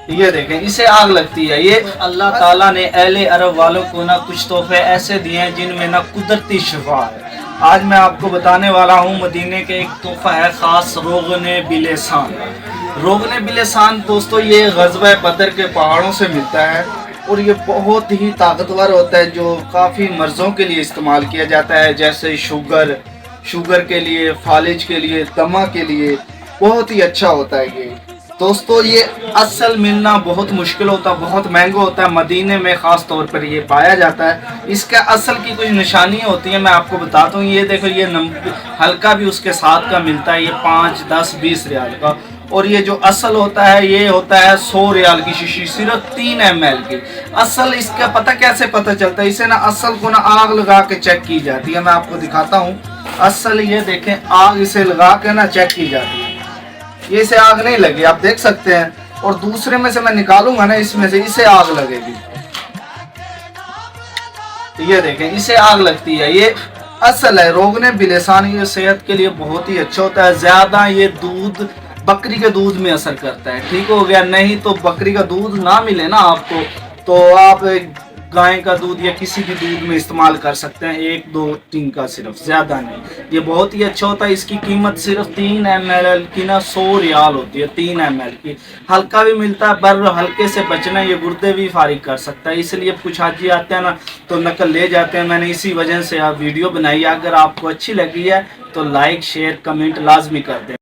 ये देखें, इसे आग लगती है। ये अल्लाह ताला ने अहले अरब वालों को ना कुछ तोहफे ऐसे दिए हैं जिनमें ना कुदरती शिफा है। आज मैं आपको बताने वाला हूँ मदीने के एक तोहफा है ख़ास, रोगने बिलेसान। रोगने बिलेसान दोस्तों ये ग़ज़वा बदर के पहाड़ों से मिलता है और ये बहुत ही ताकतवर होता है, जो काफ़ी मर्ज़ों के लिए इस्तेमाल किया जाता है, जैसे शुगर के लिए, फालिज के लिए, दमा के लिए बहुत ही अच्छा होता है ये। दोस्तों ये असल मिलना बहुत मुश्किल होता है, बहुत महंगा होता है। मदीने में ख़ास तौर पर ये पाया जाता है। इसका असल की कुछ निशानियाँ होती हैं, मैं आपको बताता हूँ। ये देखो, ये हल्का भी उसके साथ का मिलता है, ये 5, 10, 20 रियाल का। और ये जो असल होता है ये होता है 100 रियाल की शीशी, सिर्फ 3 ml की। असल इसका पता कैसे पता चलता है? इसे ना असल को ना आग लगा के चेक की जाती है। मैं आपको दिखाता हूँ असल, ये देखें, आग इसे लगा के ना चेक की जाती है। ये इसे आग नहीं लगी, आप देख सकते हैं। और दूसरे में से मैं निकालूंगा ना, इसमें से इसे आग लगेगी। ये देखें, इसे आग लगती है। ये असल है रोगने बिलेसान। ये सेहत के लिए बहुत ही अच्छा होता है। ज्यादा ये दूध बकरी के दूध में असर करता है, ठीक हो गया। नहीं तो बकरी का दूध ना मिले ना आपको, तो आप गाय का दूध या किसी भी दूध में इस्तेमाल कर सकते हैं, 1-2 टिन का, सिर्फ, ज़्यादा नहीं। ये बहुत ही अच्छा होता है। इसकी कीमत सिर्फ 3 ml की ना 100 रियाल होती है, 3 ml की। हल्का भी मिलता है, पर हल्के से बचना, ये गुर्दे भी फारिग कर सकता है। इसलिए कुछ हाजी आते हैं ना तो नकल ले जाते हैं। मैंने इसी वजह से वीडियो बनाई है। अगर आपको अच्छी लगी है तो लाइक, शेयर, कमेंट लाजमी कर दें।